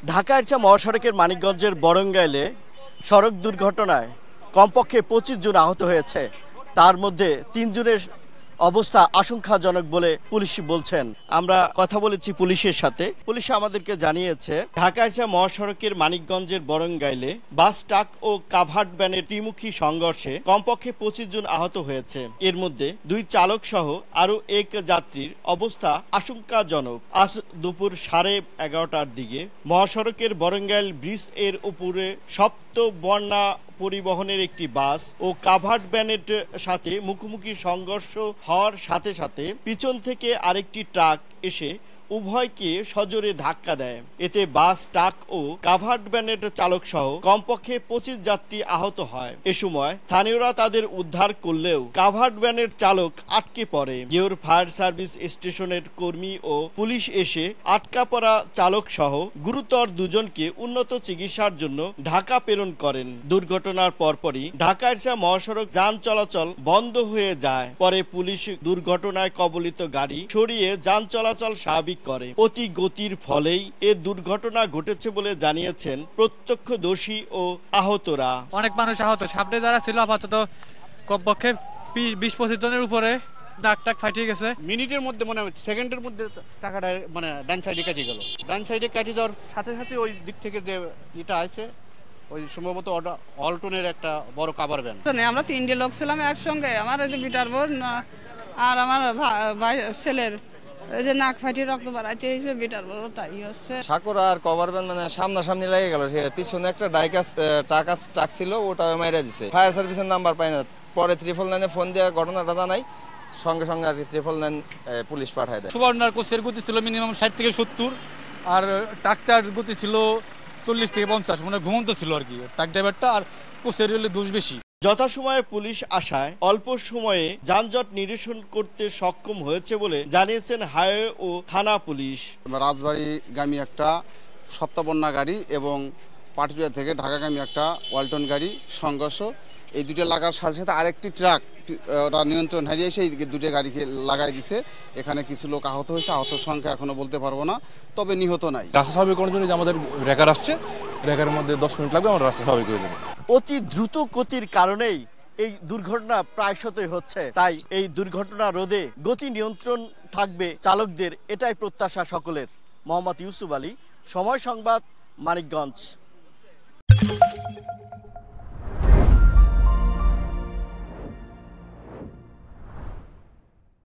ঢাকা-এরচা মহাসড়কের মানিকগঞ্জের বরঙ্গাইলে সড়ক দুর্ঘটনায় কমপক্ষে 25 জন আহত হয়েছে। তার মধ্যে 3 জনের অবস্থা আশঙ্কাজনক বলে পুলিশ বলছেন। আমরা কথা বলেছি পুলিশের সাথে। পুলিশ আমাদেরকে জানিয়েছে ঢাকা-এরচা মহাসড়কের মানিকগঞ্জের বরঙ্গাইলে বাস, ট্রাক ও কাভার্ড ভ্যানের ত্রিমুখী সংঘর্ষে কমপক্ষে 25 জন আহত হয়েছে। এর মধ্যে 2 চালক সহ আরো 1 যাত্রীর অবস্থা আশঙ্কাজনক। আজ দুপুর 11:30টার দিকে মহাসড়কের বরঙ্গাইল ব্রিজ এর উপরে সপ্ত বন্যা পরিবহনের একটি বাস ও কাভার্ড ভ্যানের সাথে মুখোমুখি সংঘর্ষ হওয়ার সাথে সাথে পিছন থেকে আরেকটি ট্রাক এসে উভয়কে সজোরে ধাক্কা দেয়। এতে বাস, ট্রাক ও কাভার্ড ভ্যানের চালক সহ কমপক্ষে 25 যাত্রী আহত হয়। এ সময় স্থানীয়রা তাদের উদ্ধার করলেও কাভার্ড ভ্যানের চালক আটকে পড়ে। গেউর ফায়ার সার্ভিস স্টেশনের কর্মী ও পুলিশ এসে আটকা পড়া চালক সহ গুরুতর 2 জনকে উন্নত চিকিৎসার জন্য ঢাকা প্রেরণ করেন। দুর্ঘটনার পরপরই ঢাকা-এরচা মহাসড়ক যান চলাচল বন্ধ হয়ে যায়। পরে পুলিশ দুর্ঘটনায় কবলিত গাড়ি সরিয়ে যান চলাচল স্বাভাবিক করে। অতি গতির ফলেই এ দুর্ঘটনা ঘটেছে বলে জানিয়েছেন প্রত্যক্ষদর্শী ও আহতরা। অনেক মানুষ আহত, সামনে যারা ছিল আপাতত কমপক্ষে 20-25 জনের উপরে ডাক ফাটিয়ে গেছে। মিনিটের মধ্যে মানে সেকেন্ডের মধ্যে চাকাটা মানে ডান সাইডে কেটে গেল। ডান সাইডে কেটে যাওয়ার সাথে সাথে ওই দিক থেকে যে এটা আছে ওই সম্ভবত অল্টনের একটা বড় কাভার ভ্যান। আমরা 3টে লোক ছিলাম একসঙ্গে। আমার ওই যে বিটার বোন আর আমার ভাই ছেলের এই যে নাক ফাটিয়ে রক্ত বাড়াইতে হয়েছে, বিটার বোন তাই হচ্ছে। সাকুরা আর কভার ভ্যান মানে সামনাসামনি লেগে গেল। পিছনে একটা ট্রাক ছিল, ওটা মাইরা দিছে। ফায়ার সার্ভিসের নাম্বার পাই না, পরে 999 ফোন দিয়ে ঘটনাটা জানাই, সঙ্গে সঙ্গে আর কি 999 পুলিশ পাঠায় দেয়। সুবর্ণার কোচের গতি ছিল মিনিমাম 60 থেকে 70 আর ট্রাকটার গতি ছিল 40 থেকে 50, মানে ঘুমন্ত ছিল আর কি ট্রাক ড্রাইভারটা, আর কোচের হলে দোষ বেশি। যথাসময়ে পুলিশ আসায় অল্প সময়ে যানজট নিরসন করতে সক্ষম হয়েছে বলে জানিয়েছেন হাইওয়ে ও থানা পুলিশ। রাজবাড়ীগামী একটা সপ্তাবন্যা গাড়ি এবং পাটুরিয়া থেকে ঢাকাগামী একটা ওয়ালটন গাড়ি সংঘর্ষ। এই দুটো লাগার সাথে সাথে আরেকটি ট্রাক ওরা নিয়ন্ত্রণ হারিয়ে এসে এই দুটো গাড়িকে লাগাই দিছে। এখানে কিছু লোক আহত হয়েছে, আহতের সংখ্যা এখনো বলতে পারবো না, তবে নিহত নাই। রাস্তা স্বাভাবিক করার জন্য আমাদের রেকার আসছে, রেকারের মধ্যে 10 মিনিট লাগবে, আমরা রাস্তা স্বাভাবিক হয়ে যাবে। অতি দ্রুত গতির কারণেই এই দুর্ঘটনা প্রায়শতই হচ্ছে। তাই এই দুর্ঘটনা রোধে গতি নিয়ন্ত্রণ থাকবে চালকদের, এটাই প্রত্যাশা সকলের। মোহাম্মদ ইউসুফ আলী, সময় সংবাদ, মানিকগঞ্জ।